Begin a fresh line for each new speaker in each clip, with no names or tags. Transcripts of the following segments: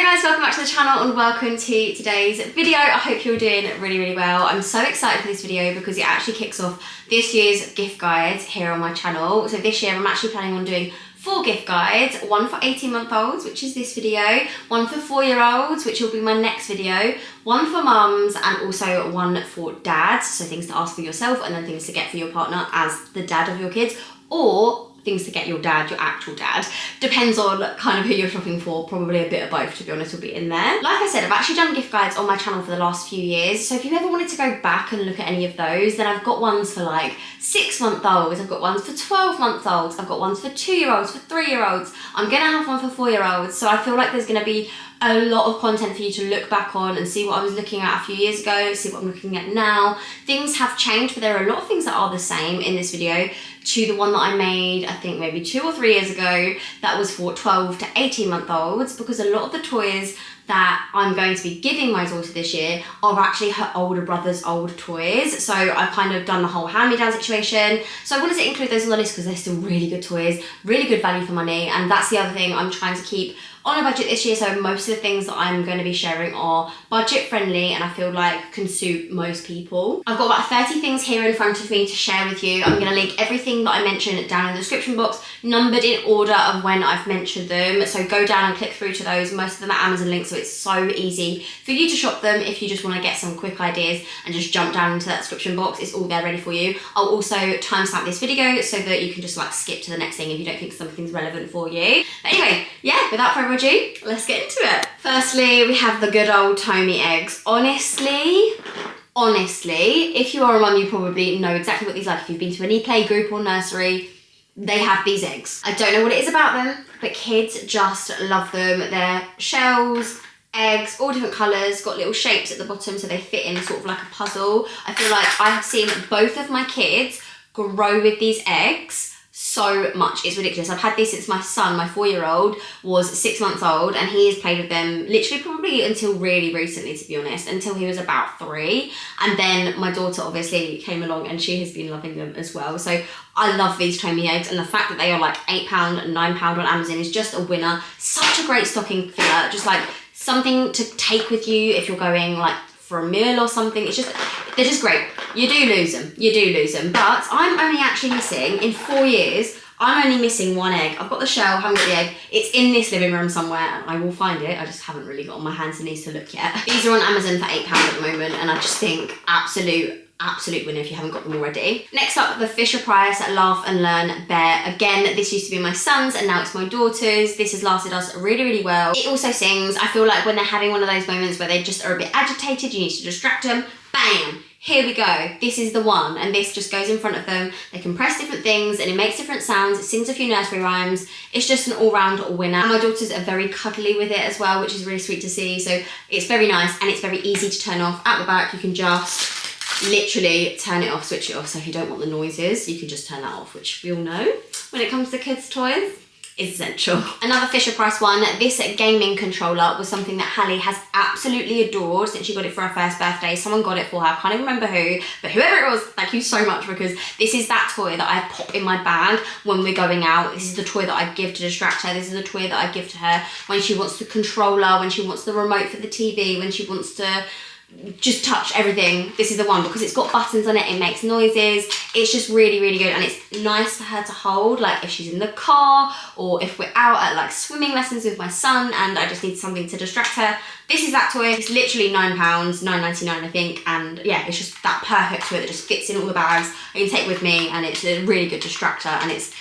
guys, welcome back to the channel and welcome to today's video. I hope you're doing really well. I'm so excited for this video because it actually kicks off this year's gift guides here on my channel. So this year I'm actually planning on doing 4 gift guides, one for 18-month-olds, which is this video, one for 4-year-olds, which will be my next video, one for mums, and also one for dads, so things to ask for yourself and then things to get for your partner as the dad of your kids, or things to get your dad, your actual dad. Depends on kind of who you're shopping for, probably a bit of both, to be honest, will be in there. Like I said, I've actually done gift guides on my channel for the last few years, so if you ever wanted to go back and look at any of those, then I've got ones for like 6-month-olds, I've got ones for 12-month-olds, I've got ones for 2-year-olds, for 3-year-olds, I'm gonna have one for 4-year-olds, so I feel like there's gonna be a lot of content for you to look back on and see what I was looking at a few years ago, see what I'm looking at now. Things have changed, but there are a lot of things that are the same in this video to the one that I made, I think maybe 2 or 3 years ago, that was for 12 to 18-month-olds, because a lot of the toys that I'm going to be giving my daughter this year are actually her older brother's old toys. So I've kind of done the whole hand-me-down situation. So I wanted to include those on the list because they're still really good toys, really good value for money. And that's the other thing I'm trying to keep on a budget this year. So most of the things that I'm going to be sharing are budget friendly and I feel like can suit most people. I've got about 30 things here in front of me to share with you. I'm going to link everything that I mentioned down in the description box, numbered in order of when I've mentioned them. So go down and click through to those. Most of them are Amazon links, so it's so easy for you to shop them if you just want to get some quick ideas and just jump down into that description box. It's all there ready for you. I'll also timestamp this video so that you can just like skip to the next thing if you don't think something's relevant for you. But anyway, yeah, without further ado, let's get into it. Firstly, we have the good old Tommy eggs. Honestly, if you are a mum, you probably know exactly what these are. If you've been to any play group or nursery, they have these eggs. I don't know what it is about them, but kids just love them. They're shells, eggs, all different colours, got little shapes at the bottom so they fit in sort of like a puzzle. I feel like I have seen both of my kids grow with these eggs so much. It's ridiculous. I've had these since my son, my 4-year-old, was 6 months old, and he has played with them literally probably until really recently, to be honest, until he was about 3. And then my daughter obviously came along and she has been loving them as well. So I love these Tommy eggs, and the fact that they are like £8 and £9 on Amazon is just a winner. Such a great stocking filler, just like something to take with you if you're going like for a meal or something. It's just, they're just great. You do lose them, but I'm only actually missing, in 4 years, I'm only missing 1 egg. I've got the shell, haven't got the egg. It's in this living room somewhere and I will find it. I just haven't really got on my hands and knees to look yet. These are on Amazon for £8 at the moment, and I just think absolute winner if you haven't got them already. Next up, the Fisher-Price Laugh and Learn Bear. Again, this used to be my son's and now it's my daughter's. This has lasted us really well. It also sings. I feel like when they're having one of those moments where they just are a bit agitated, you need to distract them, bam, here we go. This is the one, and this just goes in front of them. They can press different things and it makes different sounds. It sings a few nursery rhymes. It's just an all-round winner. And my daughters are very cuddly with it as well, which is really sweet to see. So it's very nice and it's very easy to turn off. At the back, you can just literally turn it off, switch it off. So if you don't want the noises, you can just turn that off, which we all know when it comes to kids' toys is essential. Another Fisher-Price one, this gaming controller was something that Hallie has absolutely adored since she got it for her first birthday. Someone got it for her, I can't even remember who, but whoever it was, thank you so much, because this is that toy that I pop in my bag when we're going out. This is the toy that I give to distract her. This is the toy that I give to her when she wants the controller, when she wants the remote for the TV, when she wants to just touch everything. This is the one because it's got buttons on it, it makes noises, it's just really good, and it's nice for her to hold, like if she's in the car or if we're out at like swimming lessons with my son and I just need something to distract her. This is that toy. It's literally £9, £9.99 I think, and yeah, it's just that perfect toy that just fits in all the bags. I can take with me and it's a really good distractor, and it's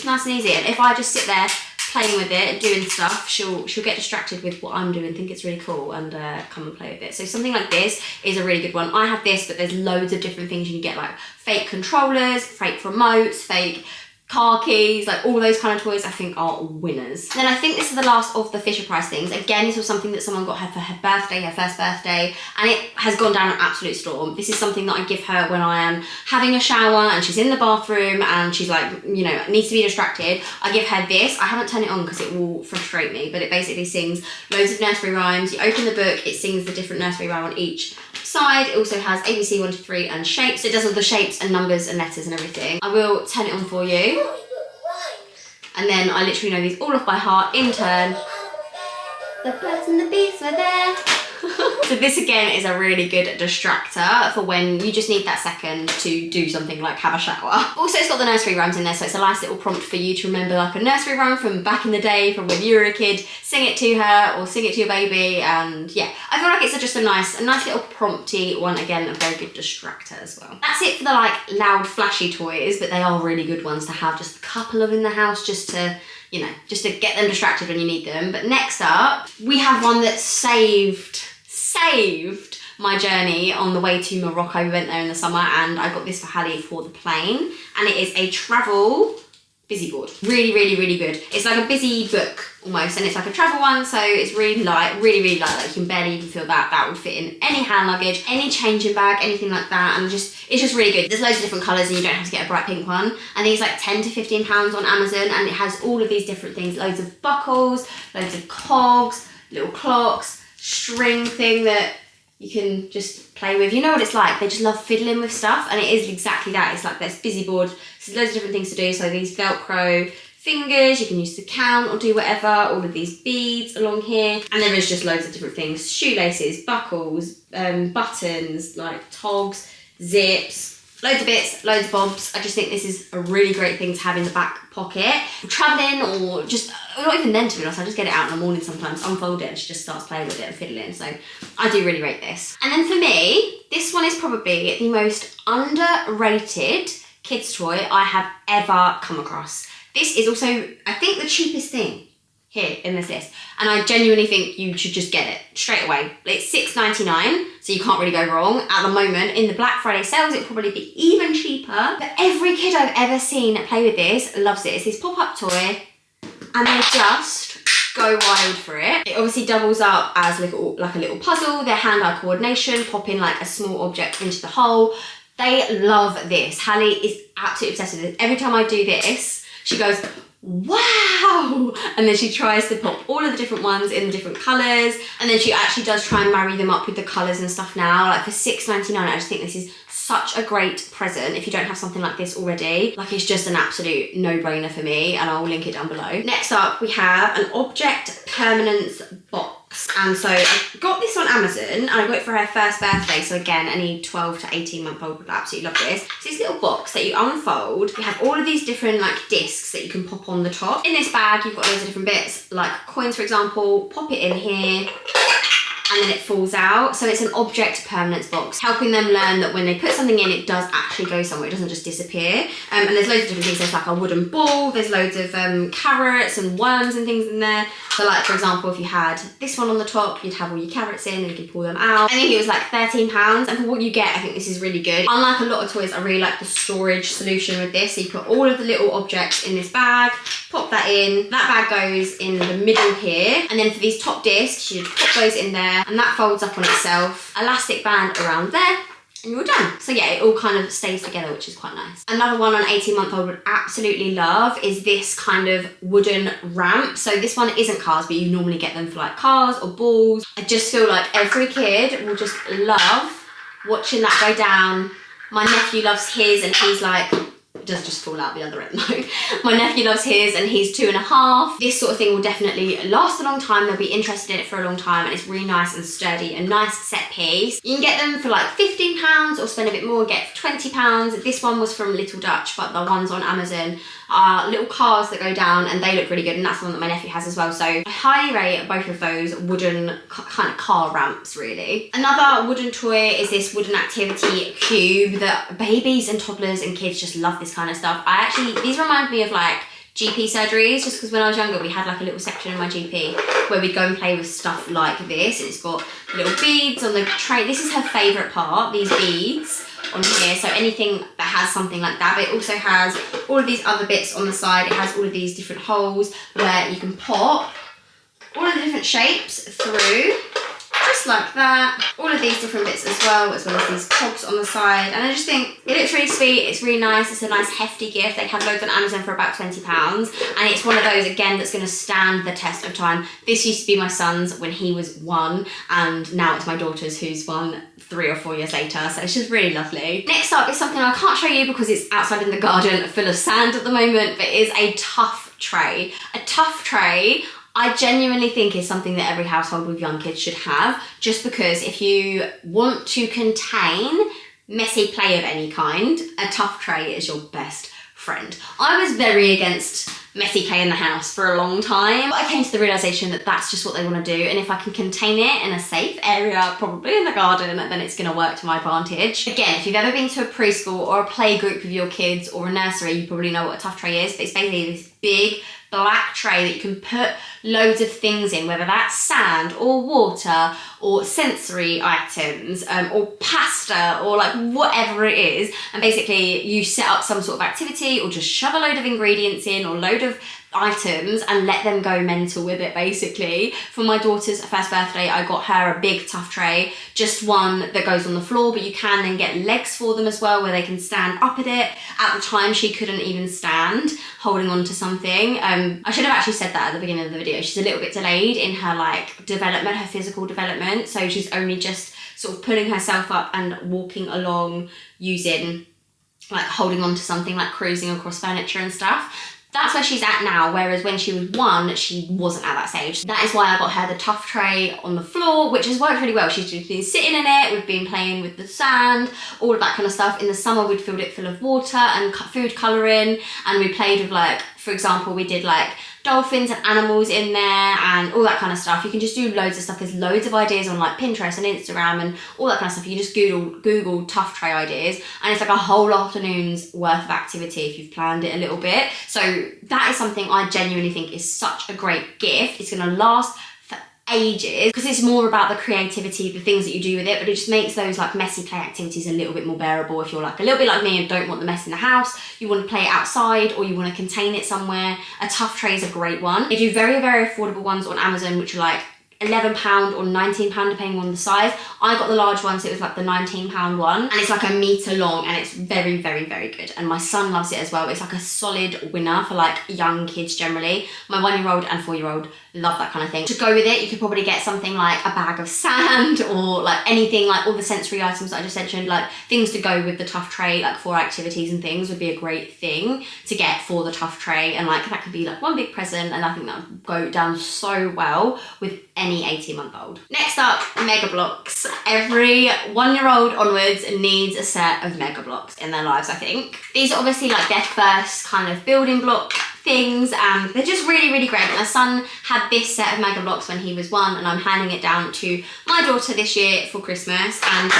nice and easy. And if I just sit there playing with it, doing stuff, she'll get distracted with what I'm doing, think it's really cool, and come and play with it. So something like this is a really good one. I have this, but there's loads of different things you can get, like fake controllers, fake remotes, fake car keys, like all those kind of toys I think are winners. Then I think this is the last of the Fisher-Price things. Again, this was something that someone got her for her birthday, her first birthday, and it has gone down an absolute storm. This is something that I give her when I am having a shower and she's in the bathroom and she's like, you know, needs to be distracted. I give her this. I haven't turned it on because it will frustrate me, but it basically sings loads of nursery rhymes. You open the book, it sings the different nursery rhyme on each side. It also has ABC 1 to 3 and shapes. It does all the shapes and numbers and letters and everything. I will turn it on for you. And then I literally know these all off by heart in turn. The birds and the bees were there. So this again is a really good distractor for when you just need that second to do something like have a shower. Also, it's got the nursery rhymes in there, so it's a nice little prompt for you to remember like a nursery rhyme from back in the day, from when you were a kid. Sing it to her or sing it to your baby, and yeah, I feel like it's just a nice little prompty one. Again, a very good distractor as well. That's it for the like loud flashy toys, but they are really good ones to have just a couple of in the house, just to, you know, just to get them distracted when you need them. But next up, we have one that saved my journey on the way to Morocco. We went there in the summer and I got this for Hallie for the plane, and it is a travel busy board. Really, really, really good. It's like a busy book almost, and it's like a travel one, so it's really light, really light. Like you can barely even feel that would fit in any hand luggage, any changing bag, anything like that, and it's just really good. There's loads of different colours and you don't have to get a bright pink one. I think it's like 10 to 15 pounds on Amazon, and it has all of these different things, loads of buckles, loads of cogs, little clocks, string thing that you can just play with. You know what it's like, they just love fiddling with stuff, and it is exactly that. It's like this busy board, so loads of different things to do. So these Velcro fingers you can use to count or do whatever, all of these beads along here, and there is just loads of different things, shoelaces, buckles, buttons, like togs, zips, loads of bits, loads of bobs. I just think this is a really great thing to have in the back pocket. Travelling, or just, not even then to be honest, I just get it out in the morning sometimes, unfold it, and she just starts playing with it and fiddling. So I do really rate this. And then for me, this one is probably the most underrated kids toy I have ever come across. This is also, I think, the cheapest thing here in this list, and I genuinely think you should just get it straight away. It's $6.99, so you can't really go wrong. At the moment, in the Black Friday sales, it'll probably be even cheaper. But every kid I've ever seen play with this loves it. It's this pop-up toy, and they just go wild for it. It obviously doubles up as like a little puzzle. Their hand-eye coordination, popping like a small object into the hole. They love this. Hallie is absolutely obsessed with it. Every time I do this, she goes, wow, and then she tries to pop all of the different ones in the different colours, and then she actually does try and marry them up with the colours and stuff now. Like for $6.99, I just think this is such a great present if you don't have something like this already. Like, it's just an absolute no-brainer for me, and I'll link it down below. Next up, we have an object permanence box. And so I got this on Amazon, and I got it for her first birthday. So again, any 12 to 18-month-old would absolutely love this. It's this little box that you unfold. You have all of these different like discs that you can pop on the top. In this bag, you've got loads of different bits, like coins, for example. Pop it in here, and then it falls out. So it's an object permanence box, helping them learn that when they put something in, it does actually go somewhere. It doesn't just disappear. And there's loads of different things. There's like a wooden ball. There's loads of carrots and worms and things in there. So like, for example, if you had this one on the top, you'd have all your carrots in and you could pull them out. I think it was like £13. And for what you get, I think this is really good. Unlike a lot of toys, I really like the storage solution with this. So you put all of the little objects in this bag, pop that in. That bag goes in the middle here. And then for these top discs, you'd pop those in there, and that folds up on itself. Elastic band around there, and you're done. So yeah, it all kind of stays together, which is quite nice. Another one an 18-month-old would absolutely love is this kind of wooden ramp. So this one isn't cars, but you normally get them for like cars or balls. I just feel like every kid will just love watching that go down. My nephew loves his, and he's like, it does just fall out the other end though. My nephew loves his, and he's 2.5. This sort of thing will definitely last a long time. They'll be interested in it for a long time, and it's really nice and sturdy, a nice set piece. You can get them for like £15 or spend a bit more and get £20. This one was from Little Dutch, but the ones on Amazon are little cars that go down, and they look really good, and that's the one that my nephew has as well. So I highly rate both of those wooden kind of car ramps, really. Another wooden toy is this wooden activity cube that babies and toddlers and kids just love this kind of stuff. These remind me of like GP surgeries, just because when I was younger we had like a little section in my GP where we'd go and play with stuff like this, and it's got little beads on the tray. This is her favourite part, these beads on here, so anything that has something like that. But it also has all of these other bits on the side. It has all of these different holes where you can pop all of the different shapes through, just like that. All of these different bits as well as these cogs on the side. And I just think it looks really sweet, it's really nice, it's a nice hefty gift. They have loads on Amazon for about £20, and it's one of those, again, that's going to stand the test of time. This used to be my son's when he was 1, and now it's my daughter's who's 1 3 or 4 years later, so it's just really lovely. Next up is something I can't show you because it's outside in the garden full of sand at the moment, but it is a tuff tray. A tuff tray, I genuinely think is something that every household with young kids should have, just because if you want to contain messy play of any kind, a tough tray is your best friend. I was very against messy play in the house for a long time. I came to the realisation that that's just what they want to do, and if I can contain it in a safe area, probably in the garden, then it's going to work to my advantage. Again, if you've ever been to a preschool or a play group with your kids or a nursery, you probably know what a tough tray is, but it's basically this big black tray that you can put loads of things in, whether that's sand or water or sensory items or pasta or like whatever it is, and basically you set up some sort of activity or just shove a load of ingredients in or load of items and let them go mental with it. Basically, for my daughter's first birthday, I got her a big tough tray, just one that goes on the floor, but you can then get legs for them as well where they can stand up at it. At the time she couldn't even stand holding on to something. I should have actually said that at the beginning of the video. She's a little bit delayed in her like development, her physical development, so she's only just sort of pulling herself up and walking along using like holding on to something, like cruising across furniture and stuff. That's where she's at now, whereas when she was 1, she wasn't at that stage. That is why I got her the tough tray on the floor, which has worked really well. She's just been sitting in it, we've been playing with the sand, all of that kind of stuff. In the summer, we'd filled it full of water and food colouring, and we played with like, for example, we did like dolphins and animals in there and all that kind of stuff. You can just do loads of stuff. There's loads of ideas on like Pinterest and Instagram and all that kind of stuff. You just Google tough tray ideas, and it's like a whole afternoon's worth of activity if you've planned it a little bit. So that is something I genuinely think is such a great gift. It's going to last for ages because it's more about the creativity, the things that you do with it, but it just makes those like messy play activities a little bit more bearable. If you're like a little bit like me and don't want the mess in the house, you want to play it outside or you want to contain it somewhere, a tough tray is a great one. They do very, very affordable ones on Amazon, which are like £11 or £19 depending on the size. I got the large one, so it was like the £19 one, and it's like a metre long and it's very, very, very good. And my son loves it as well. It's like a solid winner for like young kids generally. My 1-year-old and 4-year-old love that kind of thing. To go with it, you could probably get something like a bag of sand or like anything, like all the sensory items that I just mentioned, like things to go with the tough tray, like for activities and things would be a great thing to get for the tough tray. And like that could be like one big present, and I think that would go down so well with any 18-month-old. Next up, Mega Blocks. Every 1-year-old onwards needs a set of Mega Blocks in their lives, I think. These are obviously like their first kind of building block things, and they're just really, really great. My son had this set of Mega Blocks when he was 1, and I'm handing it down to my daughter this year for Christmas. And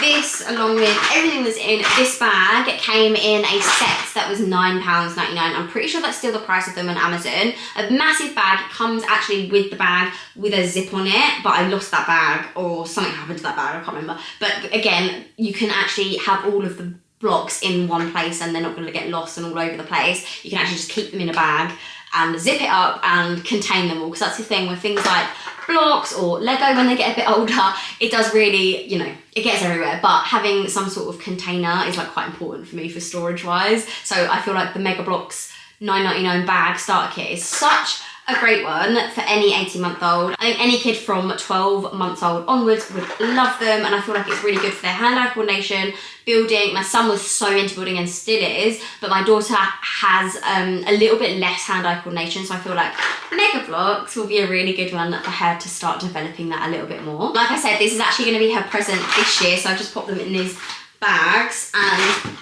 this, along with everything that's in this bag, came in a set that was £9.99. I'm pretty sure that's still the price of them on Amazon. A massive bag. It comes actually with the bag with a zip on it, but I lost that bag or something happened to that bag, I can't remember. But again, you can actually have all of the blocks in one place and they're not going to get lost and all over the place. You can actually just keep them in a bag and zip it up and contain them all, because that's the thing with things like blocks or Lego when they get a bit older, it does really, you know, it gets everywhere, but having some sort of container is like quite important for me for storage wise. So I feel like the Mega Blocks £9.99 bag starter kit is such a great one for any 18-month-old. I think any kid from 12 months old onwards would love them, and I feel like it's really good for their hand-eye coordination, building. My son was so into building and still is, but my daughter has a little bit less hand-eye coordination, so I feel like Mega Blocks will be a really good one for her to start developing that a little bit more. Like I said, this is actually going to be her present this year, so I've just popped them in these bags, and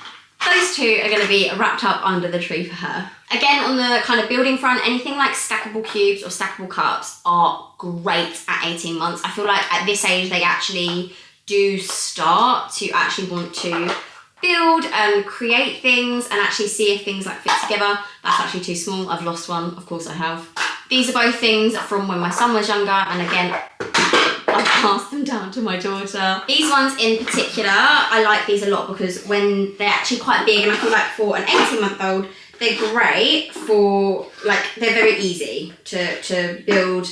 those two are going to be wrapped up under the tree for her. Again, on the kind of building front, anything like stackable cubes or stackable cups are great at 18 months. I feel like at this age, they actually do start to actually want to build and create things and actually see if things like fit together. That's actually too small. I've lost one. Of course I have. These are both things from when my son was younger, and again, I've passed them down to my daughter. These ones in particular, I like these a lot because when they're actually quite big, and I feel like for an 18-month-old, they're great for, like, they're very easy to build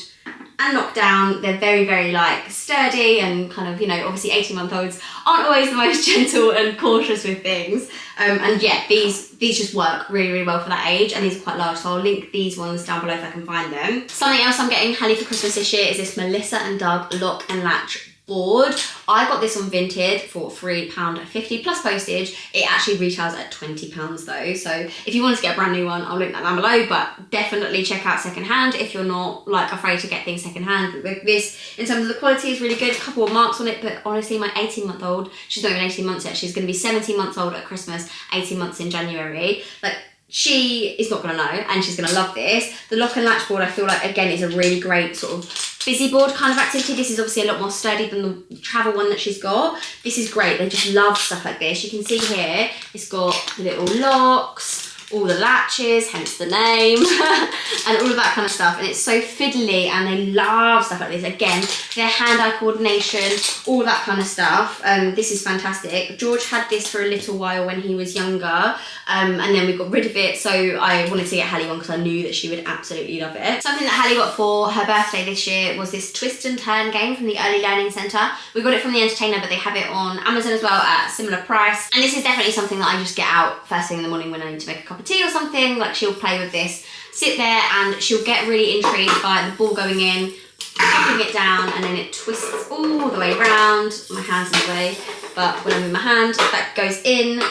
and knock down. They're very, very, like, sturdy and kind of, you know, obviously 18-month-olds aren't always the most gentle and cautious with things. And yeah, these just work really, really well for that age, and these are quite large, so I'll link these ones down below if I can find them. Something else I'm getting Hallie for Christmas this year is this Melissa & Doug lock and latch board. I got this on Vinted for £3.50 plus postage. It actually retails at £20 though. So if you wanted to get a brand new one, I'll link that down below, but definitely check out secondhand if you're not like afraid to get things secondhand. This, in terms of the quality, is really good. A couple of marks on it, but honestly, my 18-month-old, she's not even 18 months yet. She's going to be 17 months old at Christmas, 18 months in January. Like, she is not going to know, and she's going to love this. The lock and latch board, I feel like, again, is a really great sort of busy board kind of activity. This is obviously a lot more sturdy than the travel one that she's got. This is great. They just love stuff like this. You can see here, it's got the little locks, all the latches, hence the name, and all of that kind of stuff. And it's so fiddly, and they love stuff like this. Again, their hand-eye coordination, all that kind of stuff. This is fantastic. George had this for a little while when he was younger, and then we got rid of it. So I wanted to get Hallie one because I knew that she would absolutely love it. Something that Hallie got for her birthday this year was this twist and turn game from the Early Learning Centre. We got it from the Entertainer, but they have it on Amazon as well at a similar price. And this is definitely something that I just get out first thing in the morning when I need to make a cup of tea or something. Like, she'll play with this, sit there, and she'll get really intrigued by the ball going in, popping it down, and then it twists all the way around. My hand's in the way, but when I move my hand, that goes in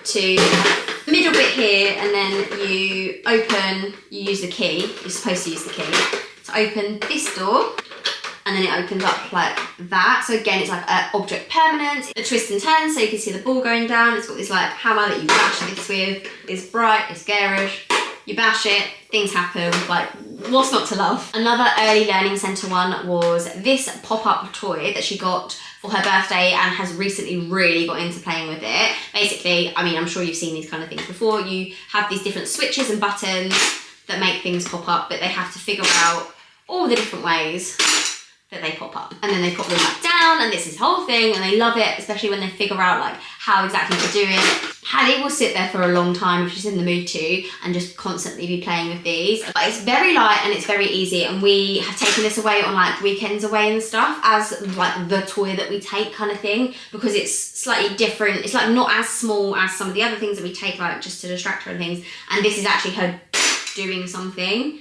to the middle bit here, and then you open, you use the key. You're supposed to use the key to open this door, and then it opens up like that. So again, it's like an object permanent. The twist and turn, so you can see the ball going down. It's got this like hammer that you bash this with. It's bright, it's garish. You bash it, things happen. Like, what's not to love? Another Early Learning Centre one was this pop-up toy that she got for her birthday and has recently really got into playing with it. Basically, I mean, I'm sure you've seen these kind of things before. You have these different switches and buttons that make things pop up, but they have to figure out all the different ways that they pop up, and then they pop them back down, and this is the whole thing, and they love it, especially when they figure out like how exactly to do it. Hallie will sit there for a long time if she's in the mood to, and just constantly be playing with these. But it's very light and it's very easy, and we have taken this away on like weekends away and stuff as like the toy that we take kind of thing, because it's slightly different. It's like not as small as some of the other things that we take like just to distract her and things, and this is actually her doing something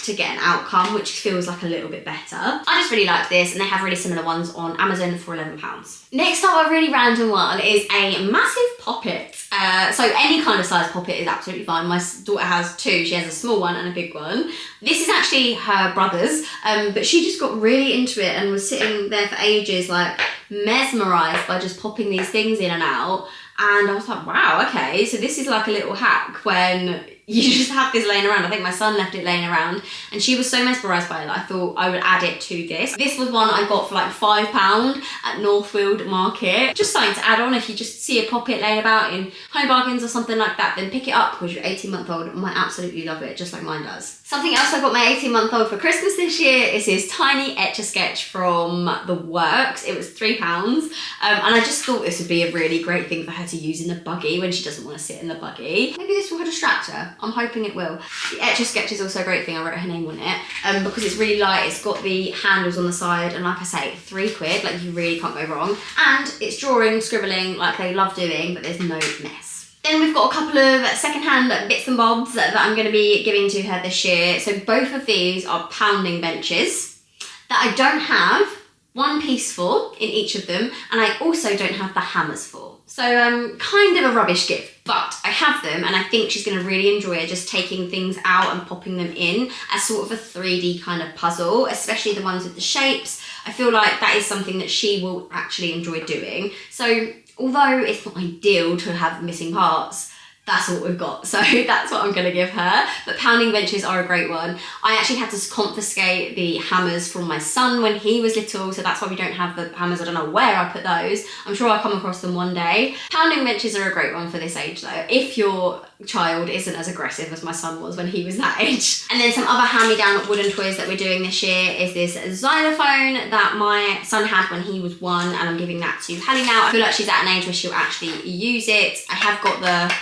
to get an outcome, which feels like a little bit better. I just really like this, and they have really similar ones on Amazon for £11. Next up, a really random one is a massive poppet. So any kind of size poppet is absolutely fine. My daughter has two. She has a small one and a big one. This is actually her brother's, but she just got really into it and was sitting there for ages, like mesmerised by just popping these things in and out. And I was like, wow, okay, so this is like a little hack when you just have this laying around. I think my son left it laying around, and she was so mesmerised by it that I thought I would add it to this. This was one I got for like £5 at Northfield Market. Just something to add on if you just see a poppet laying about in Home Bargains or something like that, then pick it up because your 18-month-old might absolutely love it, just like mine does. Something else I got my 18-month-old for Christmas this year is this tiny Etch-a-Sketch from The Works. It was £3, and I just thought this would be a really great thing for her to use in the buggy when she doesn't want to sit in the buggy. Maybe this will distract her. I'm hoping it will. The Etch-a-Sketch is also a great thing. I wrote her name on it because it's really light. It's got the handles on the side, and like I say, £3, like you really can't go wrong. And it's drawing, scribbling, like they love doing, but there's no mess. Then we've got a couple of secondhand bits and bobs that I'm going to be giving to her this year. So both of these are pounding benches that I don't have one piece for in each of them, and I also don't have the hammers for. So kind of a rubbish gift, but I have them, and I think she's going to really enjoy it, just taking things out and popping them in as sort of a 3D kind of puzzle, especially the ones with the shapes. I feel like that is something that she will actually enjoy doing. So although it's not ideal to have missing parts, that's what we've got. So that's what I'm going to give her. But pounding benches are a great one. I actually had to confiscate the hammers from my son when he was little, so that's why we don't have the hammers. I don't know where I put those. I'm sure I'll come across them one day. Pounding benches are a great one for this age though, if your child isn't as aggressive as my son was when he was that age. And then some other hand-me-down wooden toys that we're doing this year is this xylophone that my son had when he was 1, and I'm giving that to Hallie now. I feel like she's at an age where she'll actually use it. I have got the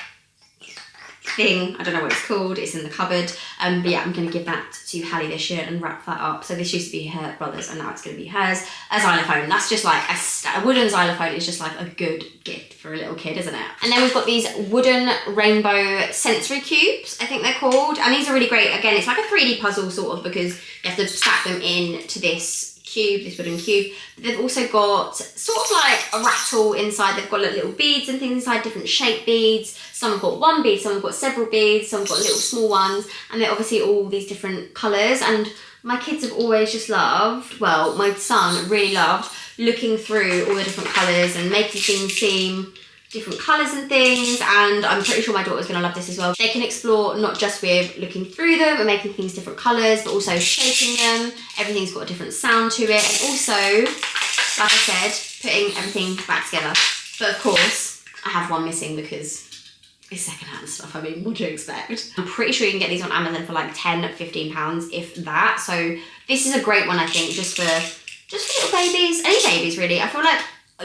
thing, I don't know what it's called, it's in the cupboard, but yeah, I'm going to give that to Hallie this year and wrap that up. So this used to be her brother's and now it's going to be hers. A xylophone, that's just like a wooden xylophone is just like a good gift for a little kid, isn't it? And then we've got these wooden rainbow sensory cubes, I think they're called, and these are really great. Again, it's like a 3D puzzle sort of, because you have to stack them in to this cube, this wooden cube. But they've also got sort of like a rattle inside. They've got little beads and things inside, different shaped beads. Some have got one bead, some have got several beads, some have got little small ones, and they're obviously all these different colours. And my kids have always just loved, well, my son really loved looking through all the different colours and making things seem different colours and things, and I'm pretty sure my daughter's going to love this as well. They can explore not just with looking through them and making things different colours, but also shaping them. Everything's got a different sound to it, and also, like I said, putting everything back together. But of course, I have one missing because it's secondhand stuff. I mean, what do you expect? I'm pretty sure you can get these on Amazon for like £10-15, if that. So this is a great one, I think, just for little babies, any babies really. I feel like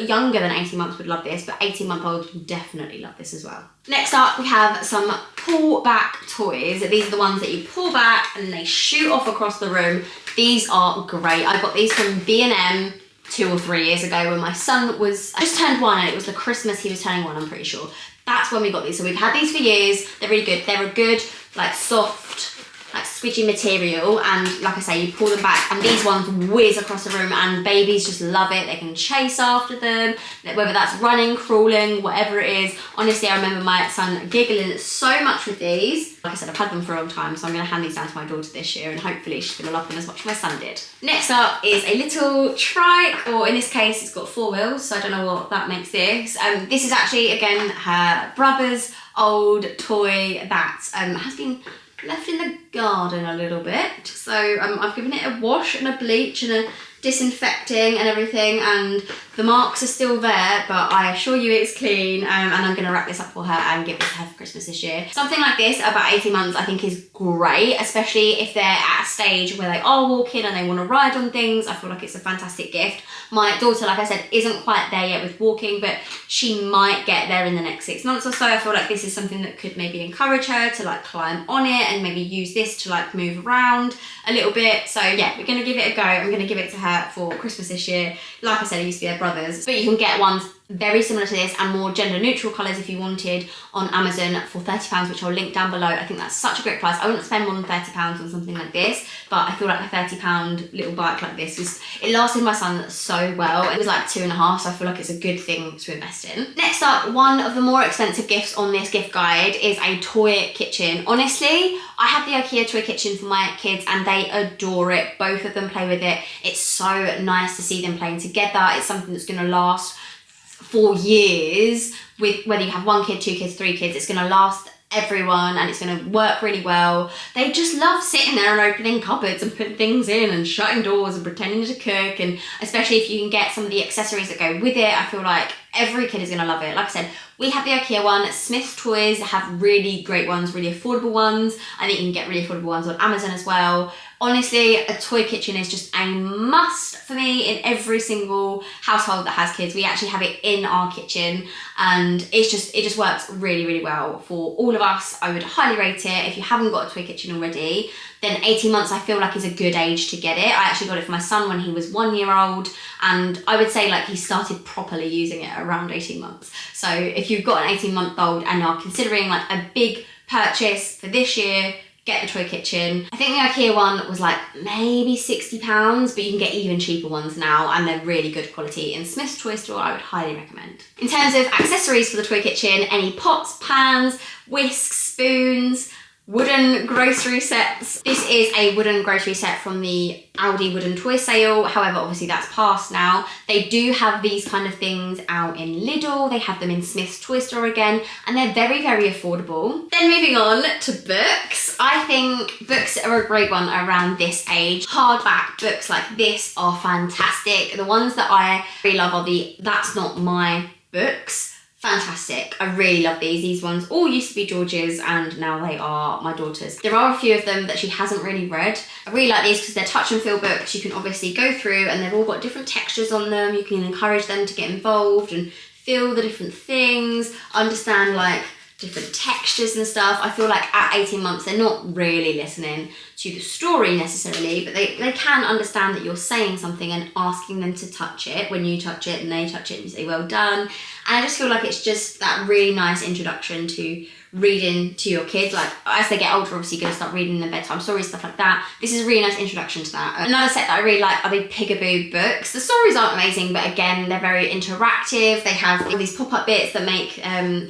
younger than 18 months would love this, but 18-month-olds will definitely love this as well. Next up, we have some pull back toys. These are the ones that you pull back and they shoot off across the room. These are great. I got these from B&M 2 or 3 years ago when my son was just turned 1, and it was the Christmas he was turning 1, I'm pretty sure. That's when we got these. So we've had these for years. They're really good. They're a good, like, soft, like squidgy material, and like I say, you pull them back and these ones whiz across the room, and babies just love it. They can chase after them, whether that's running, crawling, whatever it is. Honestly, I remember my son giggling so much with these. Like I said, I've had them for a long time, so I'm going to hand these down to my daughter this year, and hopefully she's going to love them as much as my son did. Next up is a little trike, or in this case it's got 4 wheels, so I don't know what that makes this. This is actually, again, her brother's old toy that has been left in the garden a little bit, so I've given it a wash and a bleach and a disinfecting and everything, and the marks are still there, but I assure you it's clean, and I'm going to wrap this up for her and give this to her for Christmas this year. Something like this about 18 months I think is great, especially if they're at a stage where they are walking and they want to ride on things. I feel like it's a fantastic gift. My daughter, like I said, isn't quite there yet with walking, but she might get there in the next 6 months or so. I feel like this is something that could maybe encourage her to like climb on it and maybe use this to like move around a little bit. So yeah, we're going to give it a go. I'm going to give it to her for Christmas this year. Like I said, it used to be their brother's, but you can get ones very similar to this and more gender neutral colours if you wanted on Amazon for £30, which I'll link down below. I think that's such a great price. I wouldn't spend more than £30 on something like this, but I feel like a £30 little bike like this it lasted my son so well. It was like 2.5, so I feel like it's a good thing to invest in. Next up, one of the more expensive gifts on this gift guide is a toy kitchen. Honestly, I have the IKEA toy kitchen for my kids and they adore it. Both of them play with it. It's so nice to see them playing together. It's something that's going to last for years, with whether you have 1 kid, 2 kids, 3 kids. It's going to last everyone and it's going to work really well. They just love sitting there and opening cupboards and putting things in and shutting doors and pretending to cook, and especially if you can get some of the accessories that go with it, I feel like every kid is going to love it. Like I said, we have the IKEA one. Smith's Toys have really great ones, really affordable ones. I think you can get really affordable ones on Amazon as well. Honestly, a toy kitchen is just a must for me in every single household that has kids. We actually have it in our kitchen and it just works really, really well for all of us. I would highly rate it. If you haven't got a toy kitchen already, then 18 months I feel like is a good age to get it. I actually got it for my son when he was 1 year old, and I would say like he started properly using it around 18 months. So if you've got an 18-month-old and are considering like a big purchase for this year, get the toy kitchen. I think the IKEA one was like maybe £60, but you can get even cheaper ones now and they're really good quality. In Smith's Toy Store, I would highly recommend. In terms of accessories for the toy kitchen, any pots, pans, whisks, spoons, wooden grocery sets. This is a wooden grocery set from the Aldi wooden toy sale. However, obviously that's past now. They do have these kind of things out in Lidl. They have them in Smith's Toy Store again, and they're very, very affordable. Then moving on to books. I think books are a great one around this age. Hardback books like this are fantastic. The ones that I really love are the That's Not My books. Fantastic. I really love these. These ones all used to be George's and now they are my daughter's. There are a few of them that she hasn't really read. I really like these because they're touch and feel books. You can obviously go through and they've all got different textures on them. You can encourage them to get involved and feel the different things, understand like different textures and stuff. I feel like at 18 months they're not really listening to the story necessarily, but they can understand that you're saying something and asking them to touch it. When you touch it and they touch it and you say well done. And I just feel like it's just that really nice introduction to reading to your kids. Like as they get older, obviously you're going to start reading them bedtime stories, stuff like that. This is a really nice introduction to that. Another set that I really like are the Peekaboo books. The stories aren't amazing, but again, they're very interactive. They have all these pop-up bits that make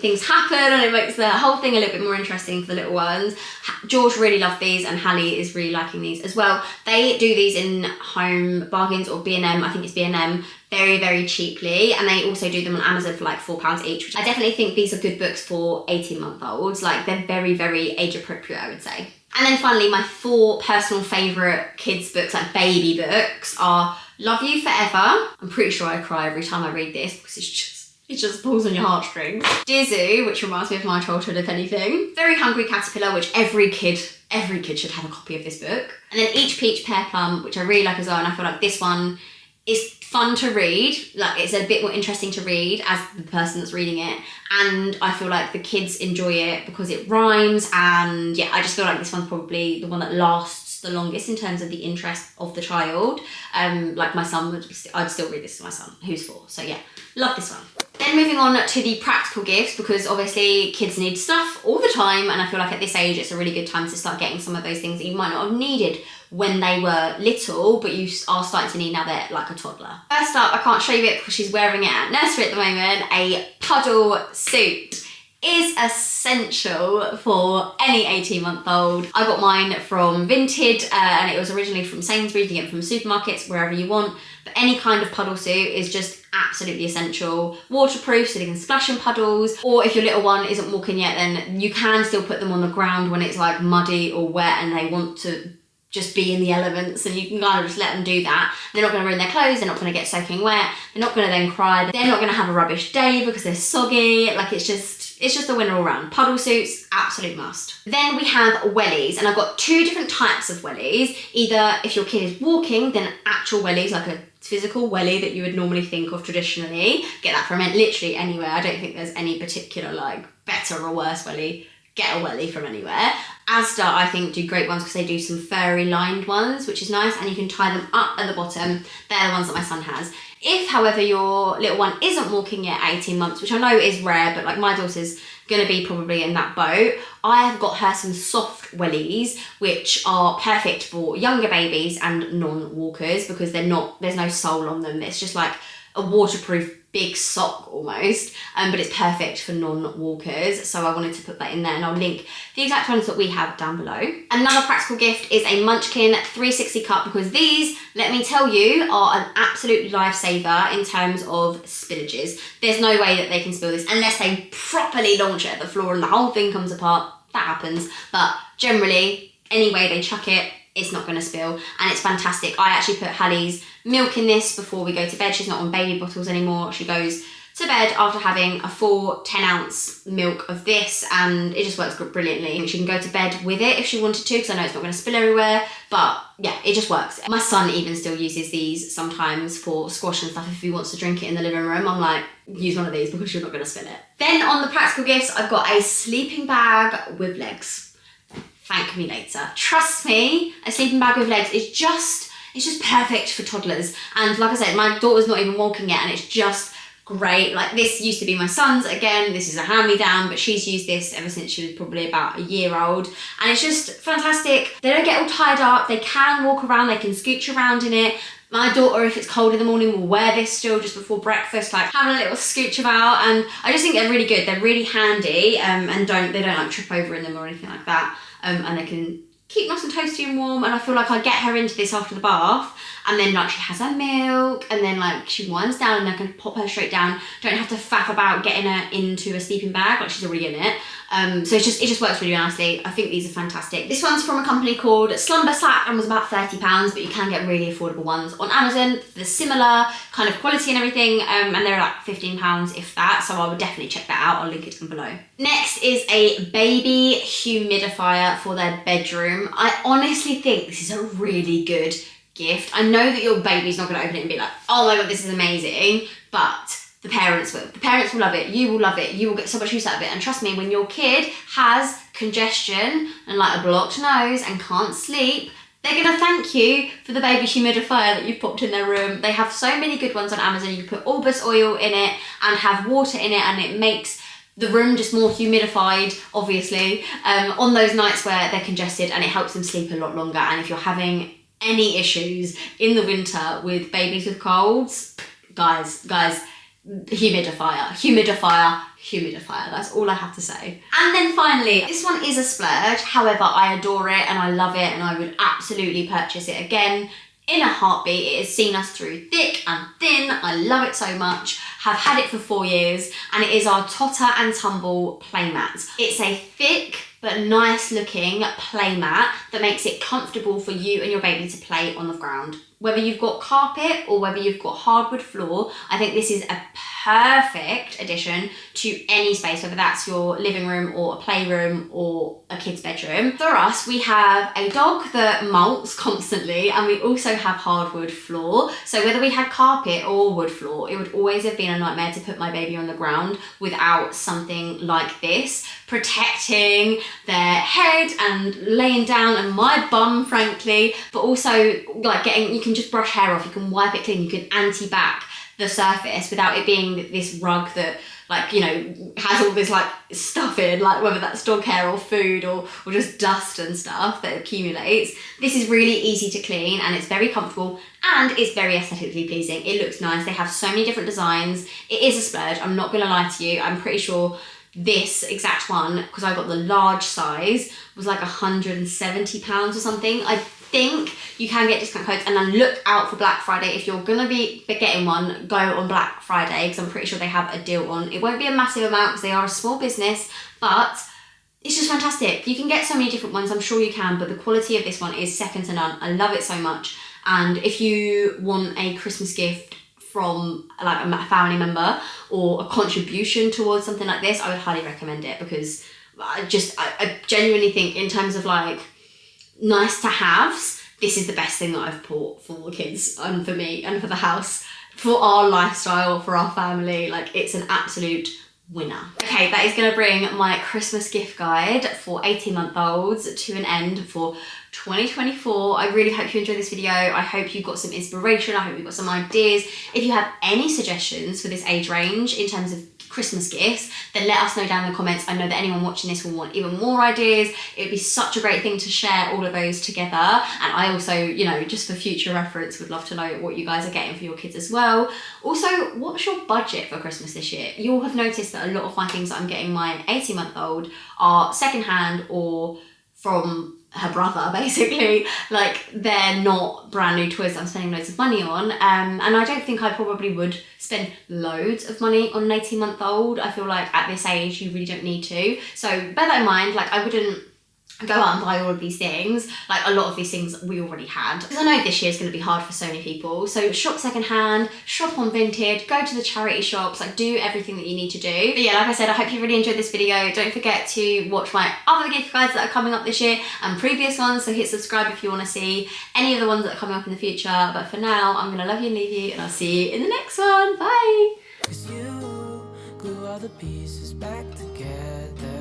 things happen, and it makes the whole thing a little bit more interesting for the little ones. George really loved these, and Hallie is really liking these as well. They do these in Home Bargains or B&M, I think it's B&M, very, very cheaply, and they also do them on Amazon for like £4 each, which I definitely think these are good books for 18-month-olds. Like they're very, very age appropriate, I would say. And then finally, my 4 personal favourite kids books, like baby books, are Love You Forever. I'm pretty sure I cry every time I read this because it just pulls on your heartstrings. Dear Zoo, which reminds me of my childhood, if anything. Very Hungry Caterpillar, which every kid should have a copy of this book. And then Each Peach Pear Plum, which I really like as well, and I feel like this one is fun to read. Like it's a bit more interesting to read as the person that's reading it, and I feel like the kids enjoy it because it rhymes, and yeah, I just feel like this one's probably the one that lasts the longest in terms of the interest of the child. Like my son I'd still read this to my son who's 4, so yeah, love this one. Then moving on to the practical gifts, because obviously kids need stuff all the time, and I feel like at this age it's a really good time to start getting some of those things that you might not have needed when they were little, but you are starting to need now they're like a toddler. First up, I can't show you it because she's wearing it at nursery at the moment, a puddle suit is essential for any 18-month-old. I got mine from Vinted, and it was originally from Sainsbury's. You get it from supermarkets, wherever you want, but any kind of puddle suit is just absolutely essential. Waterproof, so they can splash in puddles, or if your little one isn't walking yet, then you can still put them on the ground when it's like muddy or wet and they want to just be in the elements, and you can kind of just let them do that. They're not going to ruin their clothes, they're not going to get soaking wet, they're not going to then cry, they're not going to have a rubbish day because they're soggy. Like it's just a winner all round. Puddle suits, absolute must. Then we have wellies, and I've got 2 different types of wellies. Either if your kid is walking, then actual wellies, like a physical wellie that you would normally think of traditionally. Get that from literally anywhere. I don't think there's any particular like better or worse wellie. Get a wellie from anywhere. Asda, I think, do great ones because they do some furry lined ones, which is nice, and you can tie them up at the bottom. They're the ones that my son has. If, however, your little one isn't walking yet at 18 months, which I know is rare, but like my daughter's gonna be probably in that boat, I have got her some soft wellies, which are perfect for younger babies and non-walkers because there's no sole on them. It's just like a waterproof big sock almost, but it's perfect for non-walkers, so I wanted to put that in there, and I'll link the exact ones that we have down below. Another practical gift is a Munchkin 360 cup, because these, let me tell you, are an absolute lifesaver in terms of spillages. There's no way that they can spill this unless they properly launch it at the floor and the whole thing comes apart. That happens, but generally, any way they chuck it, it's not going to spill, and it's fantastic. I actually put Hallie's milk in this before we go to bed. She's not on baby bottles anymore. She goes to bed after having a full 10-ounce milk of this, and it just works brilliantly. She can go to bed with it if she wanted to, because I know it's not going to spill everywhere, but yeah, it just works. My son even still uses these sometimes for squash and stuff if he wants to drink it in the living room. I'm like, use one of these because you're not going to spill it. Then on the practical gifts, I've got a sleeping bag with legs. Thank me later. Trust me, a sleeping bag with legs is just perfect for toddlers. And like I said, my daughter's not even walking yet, and it's just great. Like this used to be my son's. Again, this is a hand-me-down, but she's used this ever since she was probably about a year old, and it's just fantastic. They don't get all tied up. They can walk around. They can scooch around in it. My daughter, if it's cold in the morning, will wear this still just before breakfast, like having a little scooch about, and I just think they're really good. They're really handy, and they don't like trip over in them or anything like that, and they can keep nice and toasty and warm. And I feel like I get her into this after the bath, and then like she has her milk, and then like she winds down, and I can pop her straight down. Don't have to faff about getting her into a sleeping bag, like she's already in it. So it just works really nicely. I think these are fantastic. This one's from a company called Slumber Slack and was about £30, but you can get really affordable ones on Amazon for the similar kind of quality and everything, and they're like £15 if that, so I would definitely check that out. I'll link it down below. Next is a baby humidifier for their bedroom. I honestly think this is a really good gift. I know that your baby's not going to open it and be like, oh my god, this is amazing, but the parents will. The parents will love it. You will love it. You will get so much use out of it. And trust me, when your kid has congestion and like a blocked nose and can't sleep, they're going to thank you for the baby humidifier that you've popped in their room. They have so many good ones on Amazon. You can put Albus oil in it and have water in it, and it makes the room just more humidified, obviously, on those nights where they're congested, and it helps them sleep a lot longer. And if you're having any issues in the winter with babies with colds, guys, humidifier, that's all I have to say. And then finally, this one is a splurge, however I adore it and I love it and I would absolutely purchase it again in a heartbeat. It has seen us through thick and thin. I love it so much. Have had it for 4 years, and it is our Totter and Tumble playmat. It's a thick but nice looking playmat that makes it comfortable for you and your baby to play on the ground. Whether you've got carpet or whether you've got hardwood floor, I think this is a perfect addition to any space, whether that's your living room or a playroom or a kid's bedroom. For us, we have a dog that molts constantly, and we also have hardwood floor. So whether we had carpet or wood floor, it would always have been a nightmare to put my baby on the ground without something like this, protecting their head and laying down, and my bum, frankly, but also like you can just brush hair off, you can wipe it clean, you can anti-back the surface without it being this rug that, like, you know, has all this like stuff in, like whether that's dog hair or food or just dust and stuff that accumulates. This is really easy to clean and it's very comfortable and it's very aesthetically pleasing. It looks nice. They have so many different designs. It is a splurge, I'm not gonna lie to you. I'm pretty sure this exact one, because I got the large size, was like £170 or something. I think you can get discount codes, and then look out for Black Friday. If you're gonna be getting one, go on Black Friday, because I'm pretty sure they have a deal on. It won't be a massive amount because they are a small business, but it's just fantastic. You can get so many different ones, I'm sure you can, but the quality of this one is second to none. I love it so much. And if you want a Christmas gift from like a family member or a contribution towards something like this, I would highly recommend it, because I genuinely think in terms of like nice to haves, this is the best thing that I've bought for the kids and for me and for the house, for our lifestyle, for our family. Like, it's an absolute winner. Okay, that is going to bring my Christmas gift guide for 18-month-olds to an end for 2024. I really hope you enjoyed this video. I hope you got some inspiration. I hope you got some ideas. If you have any suggestions for this age range in terms of Christmas gifts, then let us know down in the comments. I know that anyone watching this will want even more ideas. It would be such a great thing to share all of those together. And I also, you know, just for future reference, would love to know what you guys are getting for your kids as well. Also, what's your budget for Christmas this year? You'll have noticed that a lot of my things that I'm getting my 18-month-old are secondhand or from her brother, basically. Like, they're not brand new toys that I'm spending loads of money on, and I don't think I probably would spend loads of money on an 18-month-old. I feel like at this age you really don't need to, so bear that in mind. Like, I wouldn't go out and buy all of these things. Like, a lot of these things we already had, because I know this year is going to be hard for so many people. So shop secondhand, shop on Vinted, go to the charity shops, like do everything that you need to do. But yeah, like I said, I hope you really enjoyed this video. Don't forget to watch my other gift guides that are coming up this year and previous ones, so hit subscribe if you want to see any of the ones that are coming up in the future. But for now, I'm gonna love you and leave you, and I'll see you in the next one. Bye.
'Cause you glue all the pieces back together.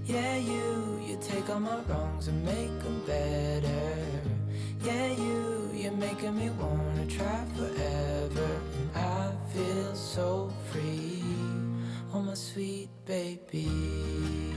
Yeah, you take all my wrongs and make them better. Yeah, you're making me wanna try forever. And I feel so free, oh my sweet baby.